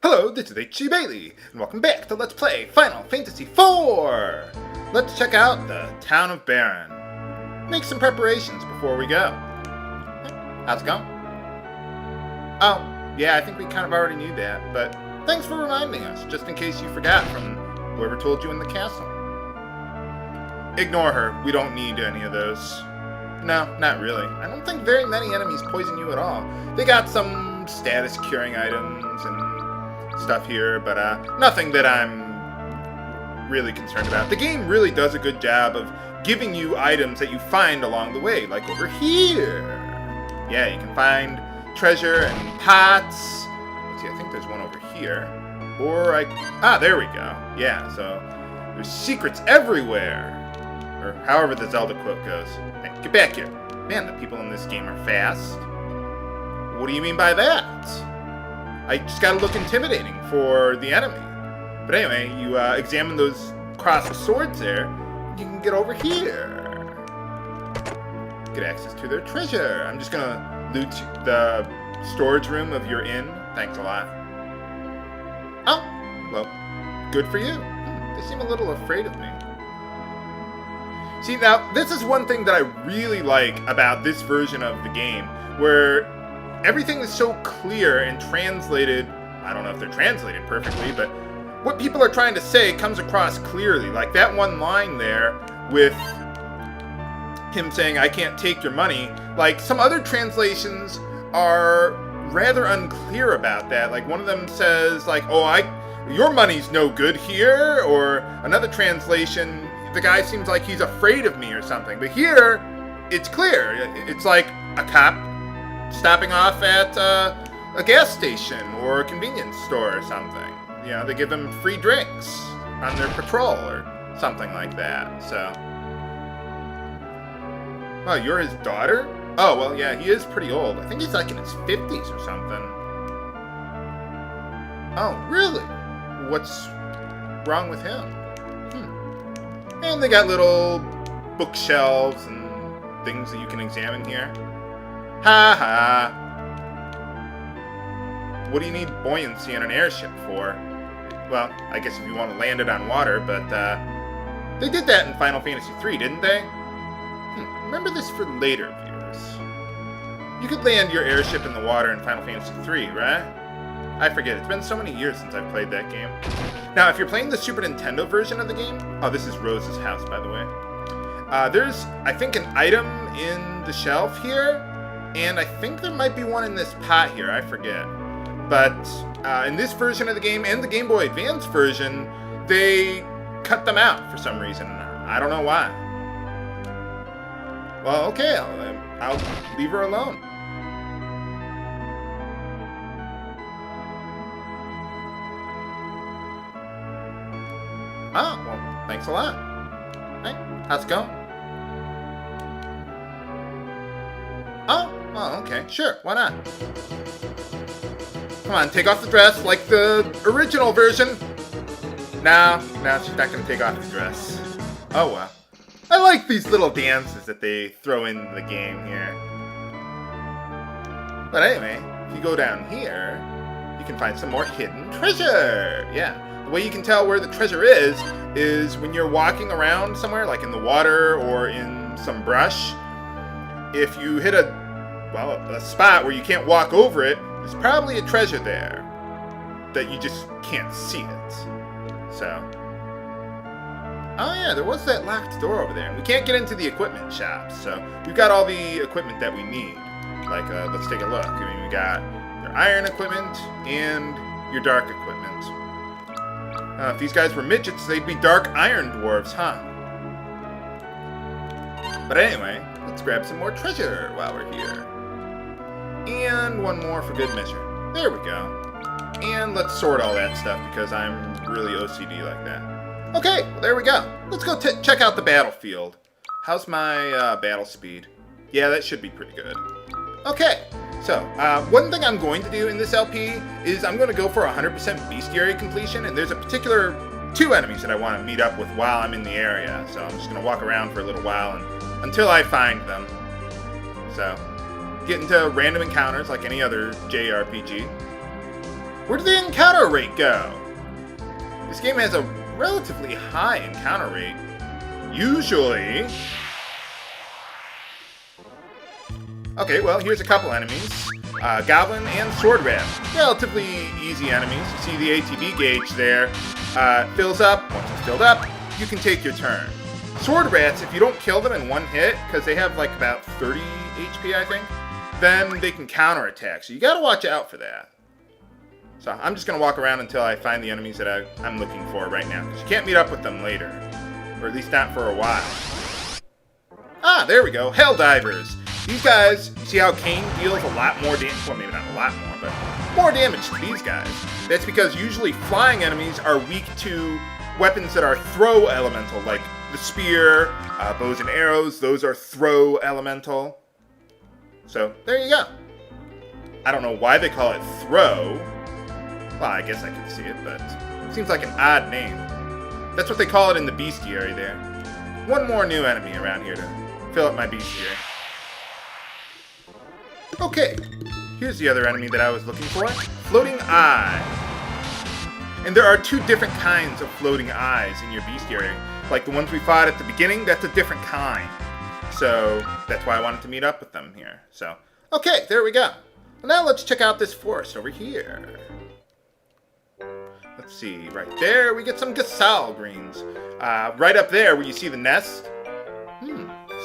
Hello, this is H.G. Bailey, and welcome back to Let's Play Final Fantasy IV! Let's check out the town of Baron. Make some preparations before we go. How's it going? Oh, yeah, I think we kind of already knew that, but thanks for reminding us, just in case you forgot from whoever told you in the castle. Ignore her, we don't need any of those. No, not really. I don't think very many enemies poison you at all. They got some status curing items and stuff here, but nothing that I'm really concerned about. The game really does a good job of giving you items that you find along the way, like over here. Yeah, you can find treasure and pots. Let's see, I think there's one over here. Or there we go. Yeah, so there's secrets everywhere. Or however the Zelda quote goes. Hey, get back here. Man, the people in this game are fast. What do you mean by that? I just gotta look intimidating for the enemy. But anyway, you examine those crossed swords there, you can get over here. Get access to their treasure. I'm just gonna loot the storage room of your inn. Thanks a lot. Oh, well, good for you. They seem a little afraid of me. See, now, this is one thing that I really like about this version of the game, where everything is so clear and translated. I don't know if they're translated perfectly, but what people are trying to say comes across clearly. Like that one line there with him saying, "I can't take your money." Like some other translations are rather unclear about that. Like one of them says, like, "Oh, your money's no good here," or another translation, the guy seems like he's afraid of me or something. But here, it's clear. It's like a cop stopping off at a gas station or a convenience store or something. You know, they give him free drinks on their patrol or something like that. So, oh, you're his daughter? Oh, well, yeah, he is pretty old. I think he's like in his 50s or something. Oh, really? What's wrong with him? And they got little bookshelves and things that you can examine here. Ha ha. What do you need buoyancy in an airship for? Well, I guess if you want to land it on water, but they did that in Final Fantasy III, didn't they? Remember this for later viewers. You could land your airship in the water in Final Fantasy III, right? I forget, it's been so many years since I've played that game. Now, if you're playing the Super Nintendo version of the game, oh, this is Rose's house, by the way. There's, I think, an item in the shelf here, and I think there might be one in this pot here, I forget. But in this version of the game and the Game Boy Advance version, they cut them out for some reason. I don't know why. Well, okay, I'll leave her alone. Oh, well, thanks a lot. Hey, how's it going? Oh, okay, sure, why not? Come on, take off the dress like the original version. No, she's not gonna take off the dress. Oh well. I like these little dances that they throw in the game here. But anyway, if you go down here, you can find some more hidden treasure. Yeah, the way you can tell where the treasure is when you're walking around somewhere, like in the water or in some brush. If you hit a spot where you can't walk over it, there's probably a treasure there that you just can't see it. So, oh yeah, there was that locked door over there. And we can't get into the equipment shop, so we've got all the equipment that we need. Like, let's take a look. I mean, we got your iron equipment and your dark equipment. If these guys were midgets, they'd be dark iron dwarves, huh? But anyway, let's grab some more treasure while we're here. And one more for good measure. There we go. And let's sort all that stuff because I'm really OCD like that. Okay, well, there we go. Let's go check out the battlefield. How's my battle speed? Yeah, that should be pretty good. Okay, so one thing I'm going to do in this LP is I'm going to go for 100% Bestiary completion, and there's a particular 2 enemies that I want to meet up with while I'm in the area. So I'm just going to walk around for a little while until I find them. So, get into random encounters like any other JRPG. Where did the encounter rate go? This game has a relatively high encounter rate. Usually. Okay, well, here's a couple enemies. Goblin and Sword Rat. Relatively easy enemies. You see the ATB gauge there. Fills up. Once it's filled up, you can take your turn. Sword Rats, if you don't kill them in one hit, because they have like about 30 HP, I think, then they can counterattack. So you gotta watch out for that. So I'm just gonna walk around until I find the enemies that I'm looking for right now, because you can't meet up with them later. Or at least not for a while. Ah, there we go. Helldivers. These guys, you see how Kane deals a lot more damage? Well, maybe not a lot more, but more damage to these guys. That's because usually flying enemies are weak to weapons that are throw elemental, like the spear, bows and arrows. Those are throw elemental. So, there you go. I don't know why they call it throw. Well, I guess I could see it, but it seems like an odd name. That's what they call it in the Bestiary there. One more new enemy around here to fill up my Bestiary. Okay, here's the other enemy that I was looking for. Floating Eye. And there are two different kinds of floating eyes in your Bestiary. Like the ones we fought at the beginning, that's a different kind. So that's why I wanted to meet up with them here. So, okay, there we go. Well, now let's check out this forest over here. Let's see, right there we get some Gasal greens. Right up there where you see the nest.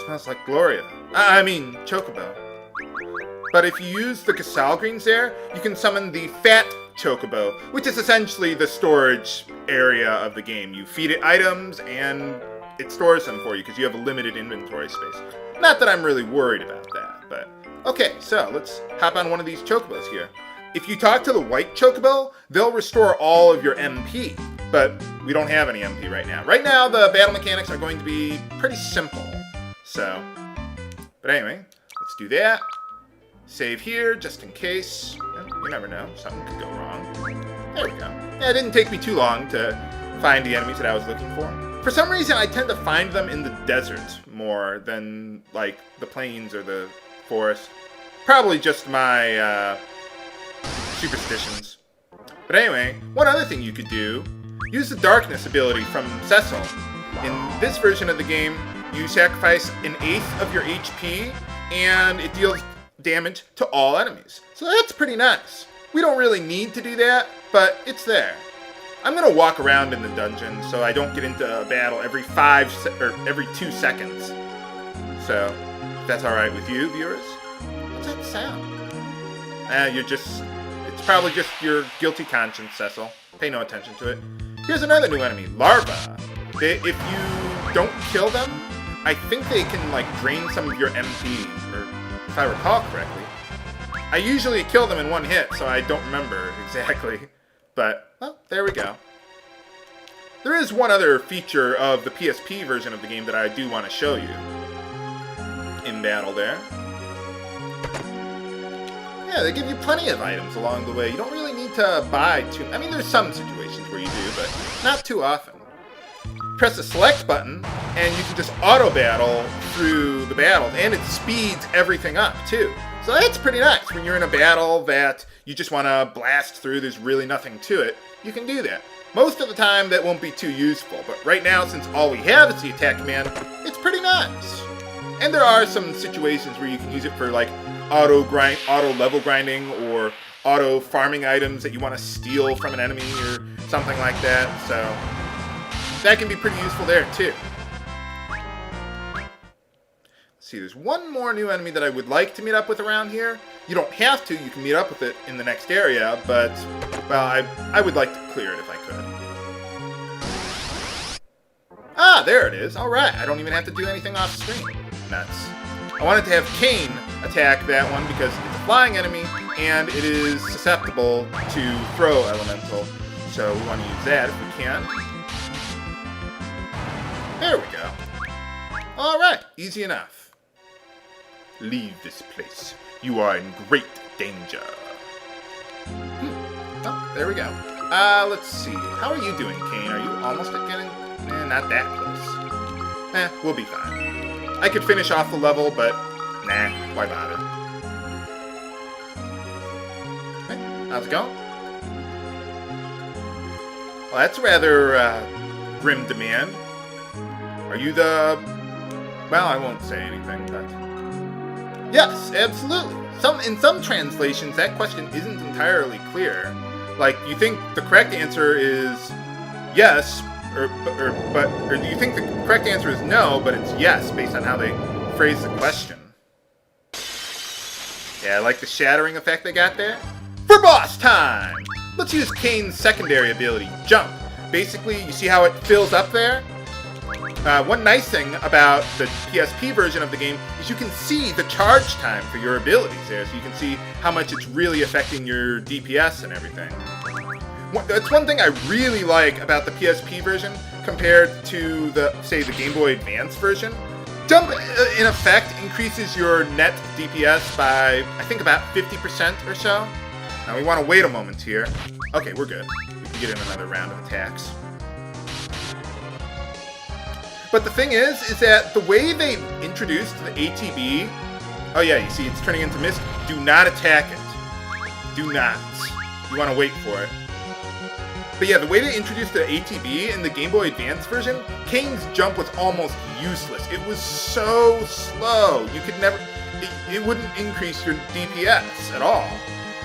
Smells like Gloria. I mean, Chocobo. But if you use the Gasal greens there, you can summon the Fat Chocobo, which is essentially the storage area of the game. You feed it items, and it stores them for you, because you have a limited inventory space. Not that I'm really worried about that, but... Okay, so let's hop on one of these Chocobos here. If you talk to the white Chocobo, they'll restore all of your MP, but we don't have any MP right now. Right now, the battle mechanics are going to be pretty simple, so... But anyway, let's do that. Save here, just in case. You never know, something could go wrong. There we go. Yeah, it didn't take me too long to find the enemies that I was looking for. For some reason, I tend to find them in the desert more than, like, the plains or the forest. Probably just my, superstitions. But anyway, one other thing you could do, use the darkness ability from Cecil. In this version of the game, you sacrifice an eighth of your HP, and it deals damage to all enemies. So that's pretty nice. We don't really need to do that, but it's there. I'm gonna walk around in the dungeon so I don't get into a battle every 2 seconds. So, if that's alright with you, viewers. What's that sound? It's probably just your guilty conscience, Cecil. Pay no attention to it. Here's another new enemy, Larva. If you don't kill them, I think they can, like, drain some of your MP, or if I recall correctly. I usually kill them in one hit, so I don't remember exactly. But, well, there we go. There is one other feature of the PSP version of the game that I do want to show you. In battle there. Yeah, they give you plenty of items along the way. You don't really need to buy too... I mean, there's some situations where you do, but not too often. Press the select button, and you can just auto-battle through the battles, and it speeds everything up, too. So that's pretty nice. When you're in a battle that you just want to blast through, there's really nothing to it, you can do that. Most of the time, that won't be too useful, but right now, since all we have is the attack command, it's pretty nice. And there are some situations where you can use it for, like, auto level grinding, or auto farming items that you want to steal from an enemy, or something like that, so... that can be pretty useful there, too. Let's see, there's one more new enemy that I would like to meet up with around here. You don't have to, you can meet up with it in the next area, but, well, I would like to clear it if I could. Ah, there it is. Alright, I don't even have to do anything off screen. Nuts. I wanted to have Kane attack that one because it's a flying enemy, and it is susceptible to throw elemental. So we want to use that if we can. There we go. Alright, easy enough. Leave this place. You are in great danger. Oh, there we go. Let's see. How are you doing, Kane? Are you almost at getting... not that close. We'll be fine. I could finish off the level, but... nah, why bother? Hey, how's it going? Well, that's rather grim demand. Are you the... Well, I won't say anything, but... Yes, absolutely. In some translations, that question isn't entirely clear. Like, you think the correct answer is yes, or do you think the correct answer is no, but it's yes, based on how they phrase the question. Yeah, I like the shattering effect they got there. For boss time! Let's use Kane's secondary ability, Jump. Basically, you see how it fills up there? One nice thing about the PSP version of the game is you can see the charge time for your abilities there, so you can see how much it's really affecting your DPS and everything. That's one thing I really like about the PSP version compared to say, the Game Boy Advance version. Jump, in effect, increases your net DPS by, I think, about 50% or so. Now, we want to wait a moment here. Okay, we're good. We can get in another round of attacks. But the thing is that the way they introduced the ATB... Oh yeah, you see it's turning into mist. Do not attack it. Do not. You want to wait for it. But yeah, the way they introduced the ATB in the Game Boy Advance version, Kane's jump was almost useless. It was so slow. You could never... It wouldn't increase your DPS at all.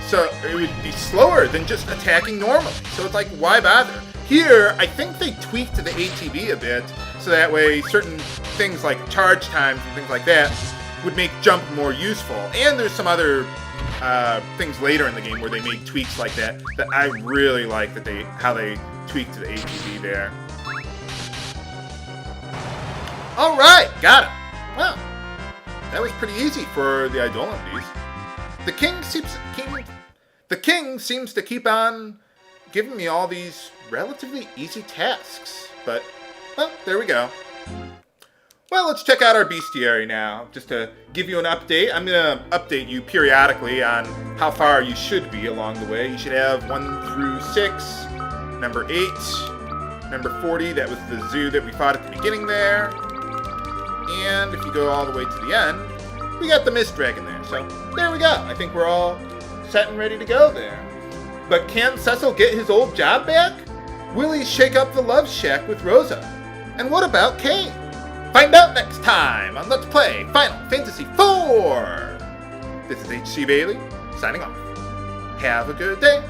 So it would be slower than just attacking normally. So it's like, why bother? Here, I think they tweaked the ATB a bit, so that way certain things like charge times and things like that would make jump more useful. And there's some other things later in the game where they made tweaks like that I really like how they tweaked the ATB there. All right, got it. Well, that was pretty easy for the Eidolon beast. The king seems to keep on giving me all these relatively easy tasks, but, well, there we go. Well, let's check out our Bestiary now, just to give you an update. I'm going to update you periodically on how far you should be along the way. You should have 1 through 6, number 8, number 40, that was the zoo that we fought at the beginning there, and if you go all the way to the end, we got the Mist Dragon there, so there we go. I think we're all set and ready to go there. But can Cecil get his old job back? Will he shake up the love shack with Rosa? And what about Kane? Find out next time on Let's Play Final Fantasy IV! This is H.C. Bailey, signing off. Have a good day.